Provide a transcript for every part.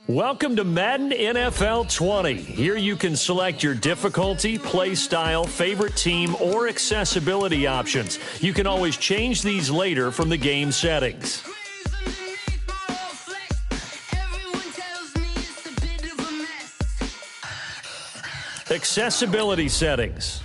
Welcome to Madden NFL 20. Here you can select your difficulty, play style, favorite team, or accessibility options. You can always change these later from the game settings. Accessibility settings.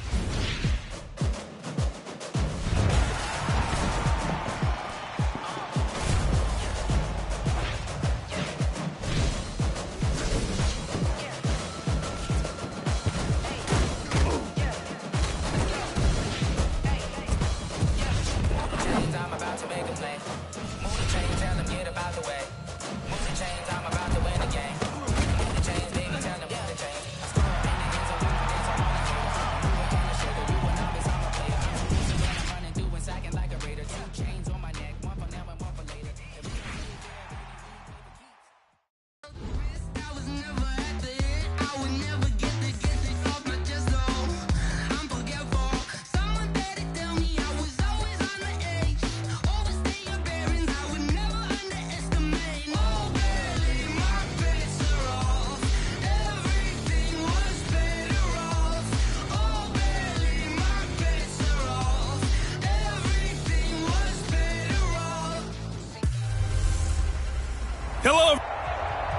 Hello.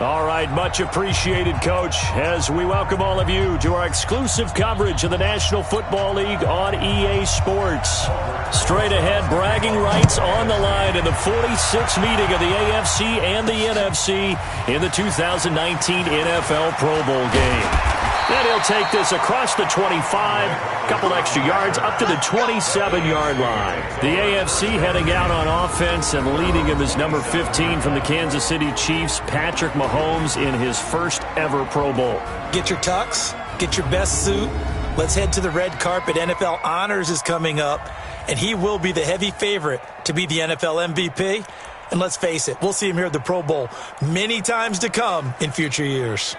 All right, much appreciated, Coach, as we welcome all of you to our exclusive coverage of the National Football League on EA Sports. Straight ahead, bragging rights on the line in the 46th meeting of the AFC and the NFC in the 2019 NFL Pro Bowl game. Then he'll take this across the 25, a couple extra yards, up to the 27-yard line. The AFC heading out on offense, and leading him is number 15 from the Kansas City Chiefs, Patrick Mahomes, in his first ever Pro Bowl. Get your tux, get your best suit. Let's head to the red carpet. NFL Honors is coming up, and he will be the heavy favorite to be the NFL MVP. And let's face it, we'll see him here at the Pro Bowl many times to come in future years.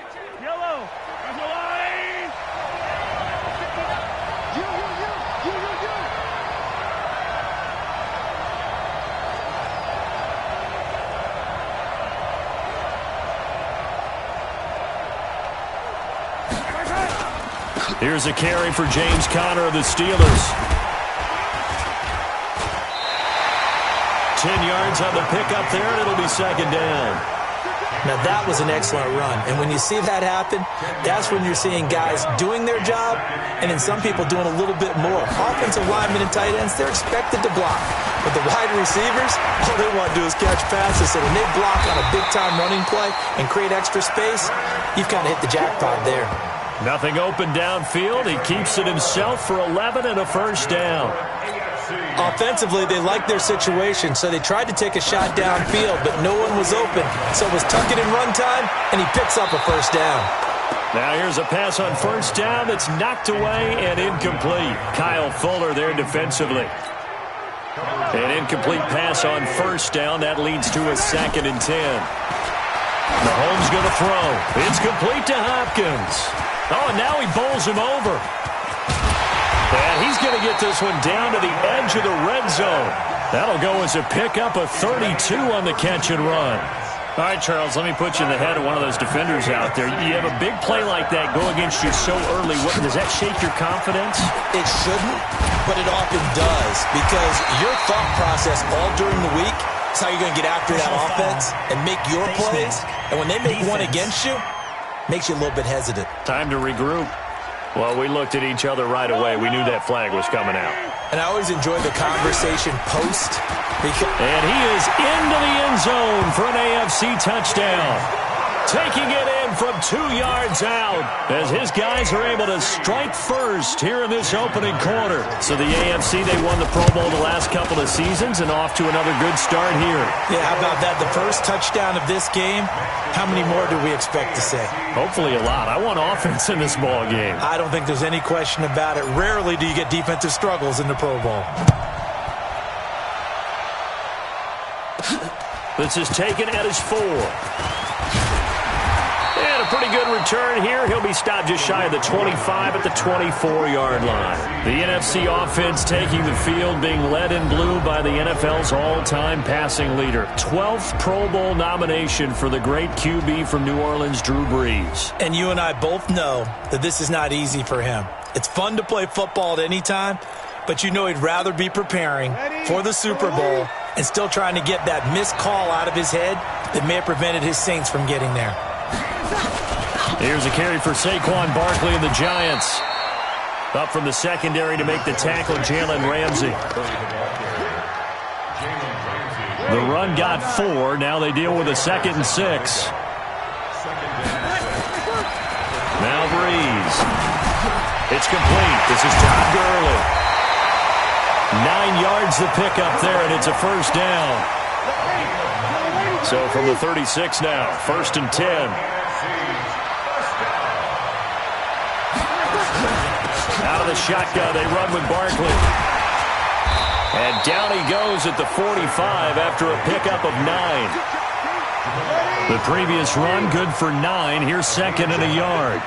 Here's a carry for James Conner of the Steelers. 10 yards on the pickup there, and it'll be second down. Now, that was an excellent run. And when you see that happen, that's when you're seeing guys doing their job and then some people doing a little bit more. Offensive linemen and tight ends, they're expected to block. But the wide receivers, all they want to do is catch passes. So when they block on a big-time running play and create extra space, you've kind of hit the jackpot there. Nothing open downfield. He keeps it himself for 11 and a first down. Offensively, they liked their situation, so they tried to take a shot downfield, but no one was open. So it was tuck it in run time, and he picks up a first down. Now here's a pass on first down that's knocked away and incomplete. Kyle Fuller there defensively. An incomplete pass on first down. That leads to a 2nd and 10. Mahomes going to throw. It's complete to Hopkins. Oh, and now he bowls him over. And he's going to get this one down to the edge of the red zone. That'll go as a pickup of 32 on the catch and run. All right, Charles, let me put you in the head of one of those defenders out there. You have a big play like that go against you so early. Does that shake your confidence? It shouldn't, but it often does, because your thought process all during the week is how you're going to get after that offense and make your plays. And when they make one against you, makes you a little bit hesitant. Time to regroup. Well, we looked at each other right away. We knew that flag was coming out. And I always enjoy the conversation post. And he is into the end zone for an AFC touchdown. Taking it in from 2 yards out as his guys are able to strike first here in this opening quarter. So the AFC, they won the Pro Bowl the last couple of seasons and off to another good start here. Yeah, how about that? The first touchdown of this game. How many more do we expect to see? Hopefully a lot. I want offense in this ball game. I don't think there's any question about it. Rarely do you get defensive struggles in the Pro Bowl. This is taken at his 4. And a pretty good return here. He'll be stopped just shy of the 25 at the 24-yard line. The NFC offense taking the field, being led in blue by the NFL's all-time passing leader. 12th Pro Bowl nomination for the great QB from New Orleans, Drew Brees. And you and I both know that this is not easy for him. It's fun to play football at any time, but you know he'd rather be preparing for the Super Bowl and still trying to get that missed call out of his head that may have prevented his Saints from getting there. Here's a carry for Saquon Barkley and the Giants. Up from the secondary to make the tackle, Jalen Ramsey. The run got 4. Now they deal with a 2nd and 6. Now Breeze. It's complete. This is Todd Gurley. 9 yards the pickup there, and it's a first down. So from the 36 now, 1st and 10. Out of the shotgun, they run with Barkley. And down he goes at the 45 after a pickup of 9. The previous run, good for 9. Here's 2nd and a yard.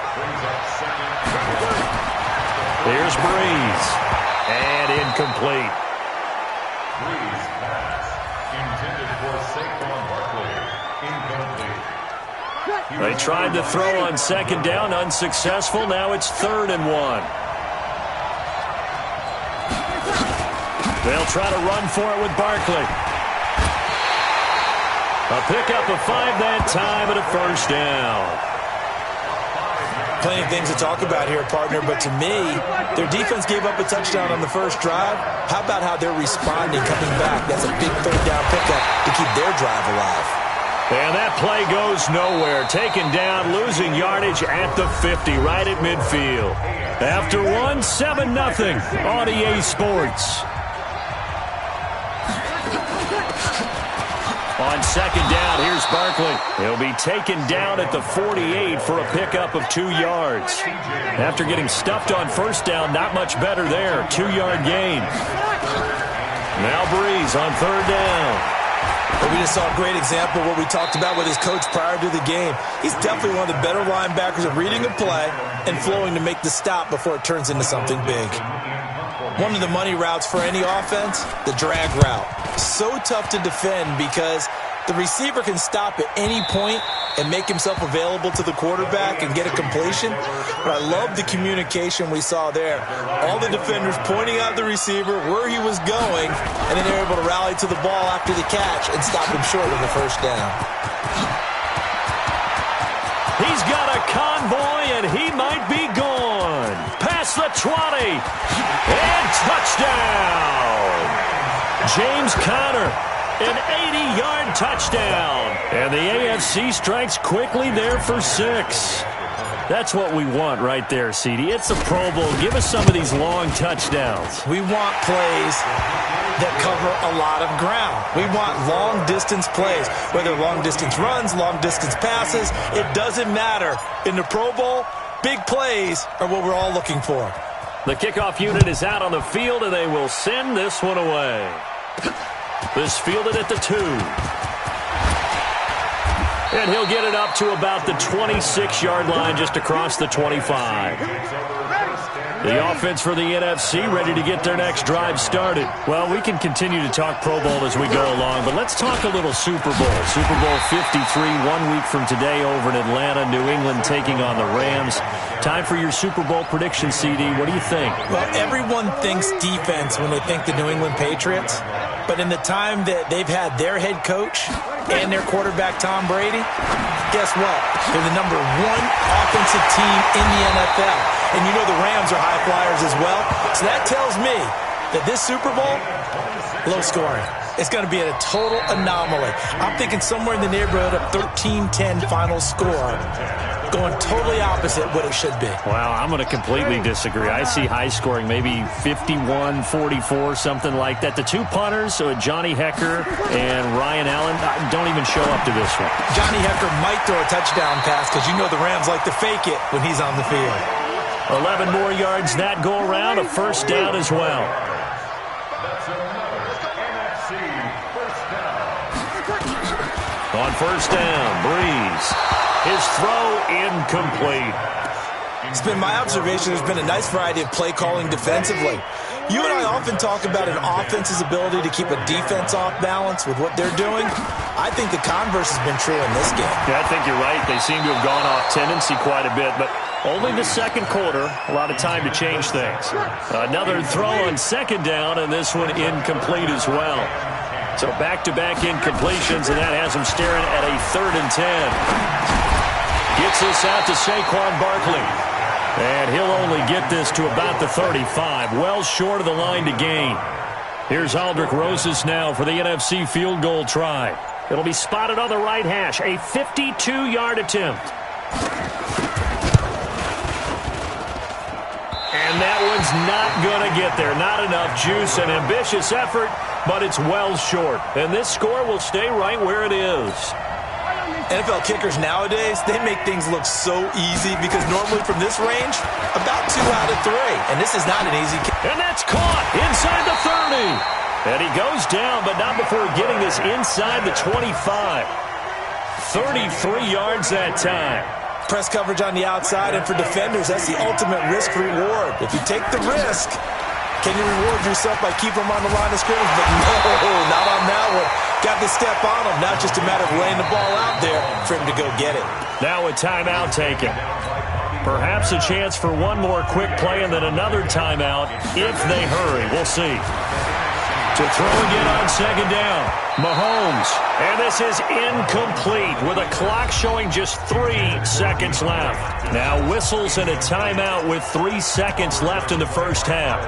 Here's Breeze. And incomplete. Breeze pass intended for Saquon Barkley. Incomplete. They tried to throw on 2nd down, unsuccessful. Now it's 3rd and 1. They'll try to run for it with Barkley. A pickup of 5 that time and a first down. Plenty of things to talk about here, partner, but to me, their defense gave up a touchdown on the first drive. How about how they're responding, coming back? That's a big 3rd down pickup to keep their drive alive. And that play goes nowhere. Taken down, losing yardage at the 50, right at midfield. After 1, 7-0 on EA Sports. On 2nd down, here's Barkley. He'll be taken down at the 48 for a pickup of 2 yards. After getting stuffed on 1st down, not much better there. 2-yard gain. Now Breeze on 3rd down. But we just saw a great example of what we talked about with his coach prior to the game. He's definitely one of the better linebackers at reading a play and flowing to make the stop before it turns into something big. One of the money routes for any offense, the drag route. So tough to defend because the receiver can stop at any point and make himself available to the quarterback and get a completion. But I love the communication we saw there. All the defenders pointing out the receiver, where he was going, and then they were able to rally to the ball after the catch and stop him short of the first down. He's got a convoy, and he might be gone. Past the 20. And touchdown. James Conner, an 80-yard touchdown. And the AFC strikes quickly there for 6. That's what we want right there, CD. It's a Pro Bowl. Give us some of these long touchdowns. We want plays that cover a lot of ground. We want long-distance plays, whether long-distance runs, long-distance passes. It doesn't matter. In the Pro Bowl, big plays are what we're all looking for. The kickoff unit is out on the field, and they will send this one away. This fielded at the 2. And he'll get it up to about the 26-yard line, just across the 25. The offense for the NFC ready to get their next drive started. Well, we can continue to talk Pro Bowl as we go along, but let's talk a little Super Bowl. Super Bowl 53, 1 week from today over in Atlanta. New England taking on the Rams. Time for your Super Bowl prediction, CD. What do you think? Well, everyone thinks defense when they think the New England Patriots. But in the time that they've had their head coach and their quarterback, Tom Brady, guess what? They're the #1 offensive team in the NFL. And you know the Rams are high flyers as well. So that tells me that this Super Bowl, low scoring. It's going to be a total anomaly. I'm thinking somewhere in the neighborhood of 13-10 final score. Going totally opposite what it should be. Wow, I'm going to completely disagree. I see high scoring, maybe 51-44, something like that. The two punters, Johnny Hecker and Ryan Allen, don't even show up to this one. Johnny Hecker might throw a touchdown pass because you know the Rams like to fake it when he's on the field. 11 more yards that go around, a first down as well. On first down, Breeze. His throw incomplete. It's been my observation there's been a nice variety of play calling defensively. You and I often talk about an offense's ability to keep a defense off balance with what they're doing. I think the converse has been true in this game. Yeah, I think you're right. They seem to have gone off tendency quite a bit, but only the second quarter, a lot of time to change things. Another throw on second down, and this one incomplete as well. So back-to-back incompletions, and that has them staring at a 3rd and 10. Gets this out to Saquon Barkley. And he'll only get this to about the 35, well short of the line to gain. Here's Aldrick Rosas now for the NFC field goal try. It'll be spotted on the right hash, a 52-yard attempt. And that one's not going to get there. Not enough juice, an ambitious effort, but it's well short. And this score will stay right where it is. NFL kickers nowadays, they make things look so easy because normally from this range, about 2 out of 3. And this is not an easy kick. And that's caught inside the 30. And he goes down, but not before getting this inside the 25. 33 yards that time. Press coverage on the outside, and for defenders, that's the ultimate risk-reward. If you take the risk, can you reward yourself by keeping them on the line of scrimmage? But no, not on that one. Got to step on them. Now just a matter of laying the ball out there for him to go get it. Now a timeout taken. Perhaps a chance for one more quick play and then another timeout if they hurry. We'll see. To throw again on second down, Mahomes. And this is incomplete with a clock showing just 3 seconds left. Now whistles and a timeout with 3 seconds left in the first half.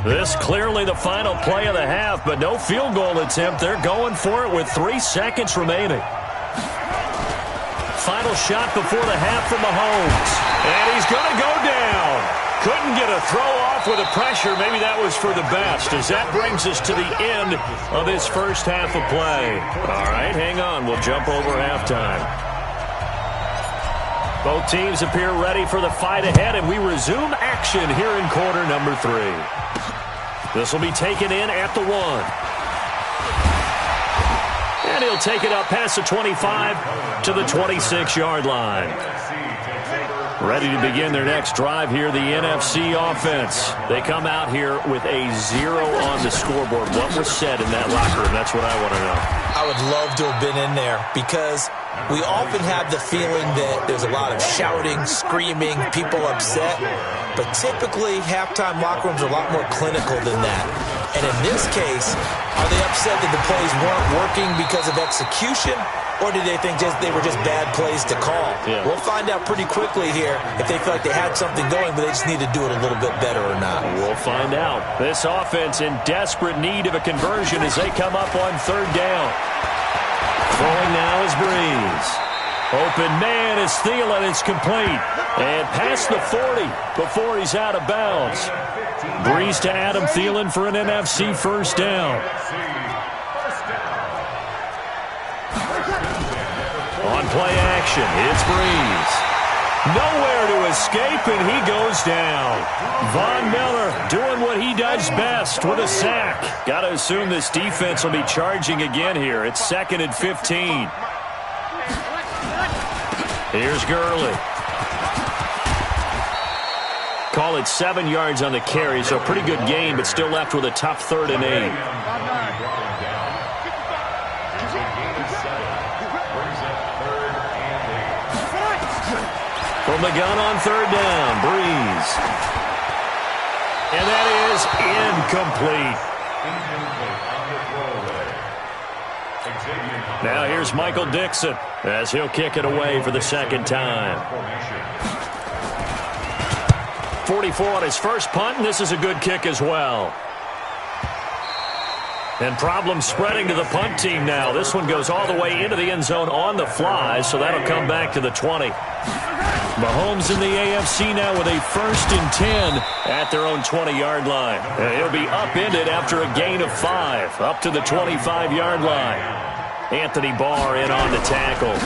This clearly the final play of the half, but no field goal attempt. They're going for it with 3 seconds remaining. Final shot before the half for Mahomes. And he's going to go down. Couldn't get a throw off with the pressure. Maybe that was for the best, as that brings us to the end of this first half of play. All right, hang on. We'll jump over halftime. Both teams appear ready for the fight ahead, and we resume action here in quarter number 3. This will be taken in at the 1. And he'll take it up past the 25 to the 26-yard line. Ready to begin their next drive here, the NFC offense. They come out here with a 0 on the scoreboard. What was said in that locker room? That's what I want to know. I would love to have been in there because we often have the feeling that there's a lot of shouting, screaming, people upset. But typically, halftime locker rooms are a lot more clinical than that. And in this case, are they upset that the plays weren't working because of execution? Or did they think they were just bad plays to call? Yeah. We'll find out pretty quickly here if they feel like they had something going, but they just need to do it a little bit better or not. We'll find out. This offense in desperate need of a conversion as they come up on third down. Throwing now is Breeze. Open man is Thielen. It's complete. And past the 40 before he's out of bounds. Breeze to Adam Thielen for an NFC first down. On play action, it's Breeze. Nowhere to escape, and he goes down. Von Miller doing what he does best with a sack. Got to assume this defense will be charging again here. It's 2nd and 15. Here's Gurley. Call it 7 yards on the carry, so a pretty good gain, but still left with a tough 3rd and 8. From the gun on third down, Breeze. And that is incomplete. Now here's Michael Dixon as he'll kick it away for the second time. 44 on his first punt, and this is a good kick as well. And problems spreading to the punt team now. This one goes all the way into the end zone on the fly, so that'll come back to the 20. Mahomes in the AFC now with a 1st and 10 at their own 20-yard line. And he'll be upended after a gain of 5, up to the 25-yard line. Anthony Barr in on the tackle.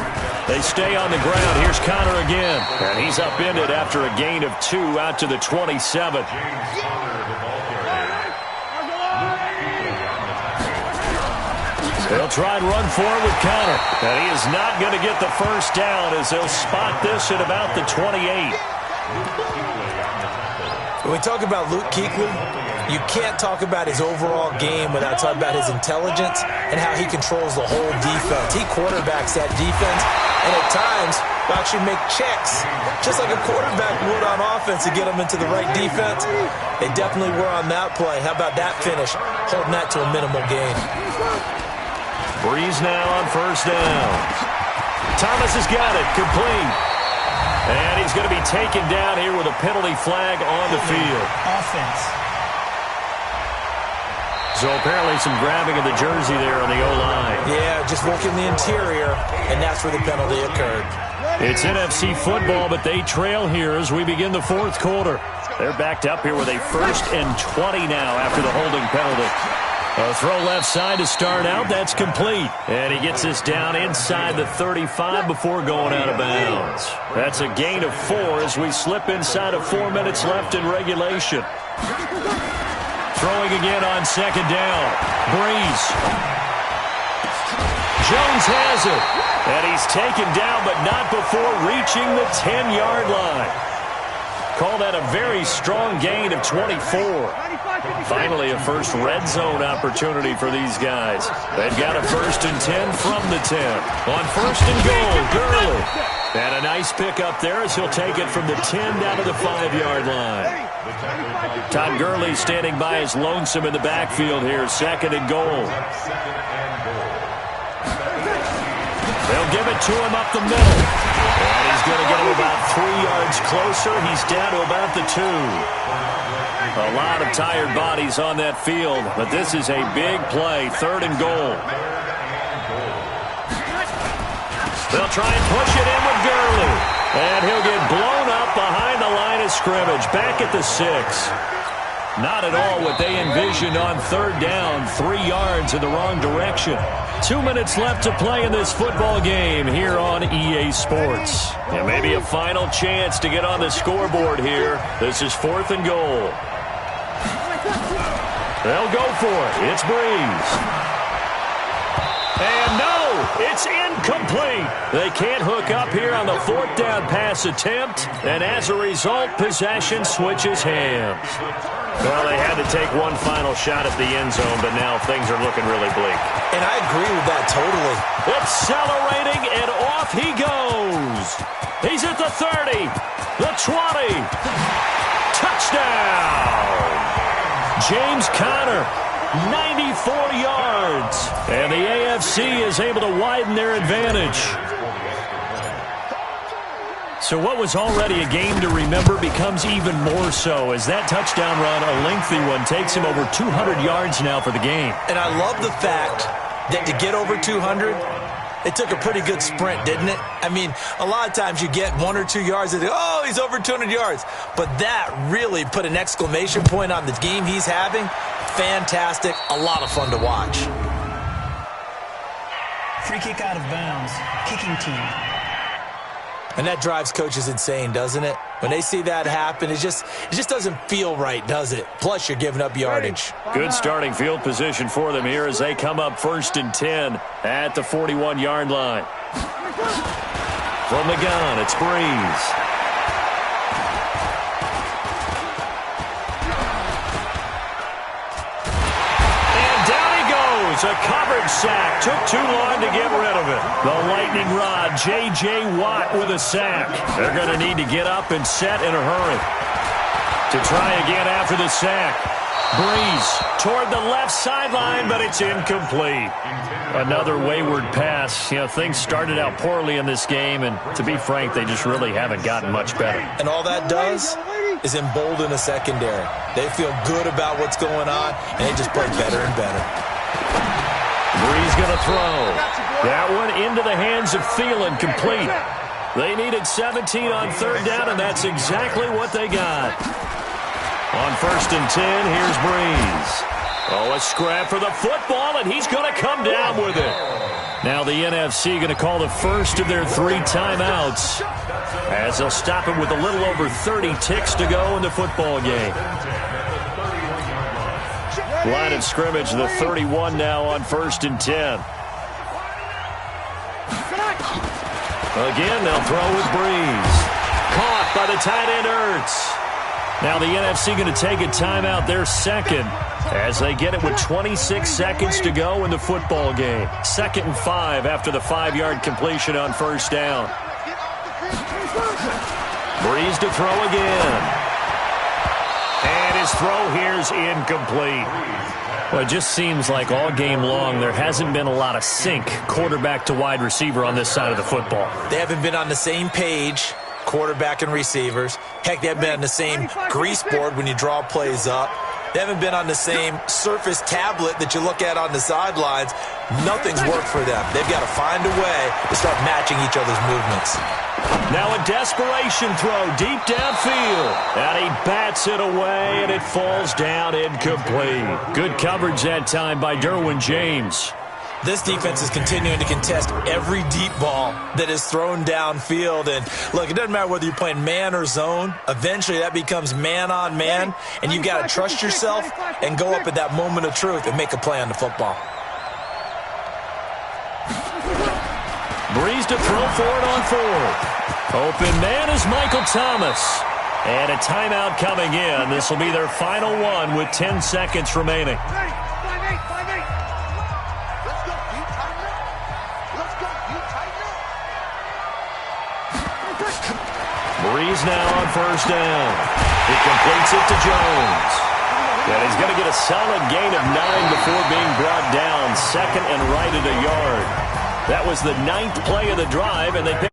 They stay on the ground. Here's Connor again. And he's upended after a gain of 2 out to the 27. They'll try and run forward with Connor. And he is not going to get the first down as they'll spot this at about the 28. When we talk about Luke Kuechly, you can't talk about his overall game without talking about his intelligence and how he controls the whole defense. He quarterbacks that defense, and at times will actually make checks, just like a quarterback would on offense to get them into the right defense. They definitely were on that play. How about that finish, holding that to a minimal gain. Breeze now on first down. Thomas has got it, complete. And he's going to be taken down here with a penalty flag on the field. Offense. So apparently some grabbing of the jersey there on the O-line. Yeah, just working the interior, and that's where the penalty occurred. It's NFC football, but they trail here as we begin the 4th quarter. They're backed up here with a 1st and 20 now after the holding penalty. A throw left side to start out. That's complete. And he gets this down inside the 35 before going out of bounds. That's a gain of 4 as we slip inside of 4 minutes left in regulation. Throwing again on second down. Breeze. Jones has it. And he's taken down, but not before reaching the 10-yard line. Call that a very strong gain of 24. Finally, a first red zone opportunity for these guys. They've got a 1st and 10 from the 10. On 1st and goal, Gurley. And a nice pick up there as he'll take it from the 10 down to the 5-yard line. Todd Gurley standing by his lonesome in the backfield here. 2nd and goal. They'll give it to him up the middle. And he's going to get him about 3 yards closer. He's down to about the 2. A lot of tired bodies on that field, but this is a big play. 3rd and goal. They'll try and push it in with Gurley. And he'll get blown up behind the line of scrimmage. Back at the 6. Not at all what they envisioned on 3rd down. 3 yards in the wrong direction. 2 minutes left to play in this football game here on EA Sports. And maybe a final chance to get on the scoreboard here. This is 4th and goal. They'll go for it. It's Breeze. And no, it's incomplete. They can't hook up here on the fourth down pass attempt, and as a result, possession switches hands. Well, they had to take one final shot at the end zone, but now things are looking really bleak. And I agree with that totally. Accelerating, and off he goes. He's at the 30, the 20. Touchdown! James Conner, 94 yards. And the AFC is able to widen their advantage. So what was already a game to remember becomes even more so as that touchdown run, a lengthy one, takes him over 200 yards now for the game. And I love the fact that to get over 200, it took a pretty good sprint, didn't it? I mean, a lot of times you get 1 or 2 yards and oh, he's over 200 yards. But that really put an exclamation point on the game he's having. Fantastic. A lot of fun to watch. Free kick out of bounds. Kicking team. And that drives coaches insane, doesn't it? When they see that happen, it just doesn't feel right, does it? Plus, you're giving up yardage. Good starting field position for them here as they come up 1st and 10 at the 41-yard line. From the gun, it's Breeze. A coverage sack. Took too long to get rid of it. The lightning rod, J.J. Watt with a sack. They're going to need to get up and set in a hurry. To try again after the sack. Breeze toward the left sideline, but it's incomplete. Another wayward pass. You know, things started out poorly in this game, and to be frank, they just really haven't gotten much better. And all that does is embolden a secondary. They feel good about what's going on, and they just play better and better. Breeze going to throw. That one into the hands of Thielen, complete. They needed 17 on 3rd down, and that's exactly what they got. On 1st and 10, here's Breeze. Oh, a scrap for the football, and he's going to come down with it. Now the NFC going to call the first of their 3 timeouts as they'll stop it with a little over 30 ticks to go in the football game. Line of scrimmage, the 31 now on 1st and 10. Again, they'll throw with Breeze. Caught by the tight end, Ertz. Now the NFC going to take a timeout, their second, as they get it with 26 seconds to go in the football game. 2nd and 5 after the 5-yard completion on 1st down. Breeze to throw again. And his throw here is incomplete. Well, it just seems like all game long there hasn't been a lot of sync quarterback to wide receiver on this side of the football. They haven't been on the same page, quarterback and receivers. Heck, they haven't been on the same grease board when you draw plays up. They haven't been on the same Surface tablet that you look at on the sidelines. Nothing's worked for them. They've got to find a way to start matching each other's movements. Now a desperation throw deep downfield. And he bats it away, and it falls down incomplete. Good coverage that time by Derwin James. This defense is continuing to contest every deep ball that is thrown downfield. And, look, it doesn't matter whether you're playing man or zone. Eventually that becomes man-on-man, and you've got to trust yourself and go up at that moment of truth and make a play on the football. Breeze to throw for it on 4th. Open man is Michael Thomas. And a timeout coming in. This will be their final one with 10 seconds remaining. Breeze now on 1st down. He completes it to Jones. And he's going to get a solid gain of 9 before being brought down. 2nd and right at a yard. That was the 9th play of the drive, and they pick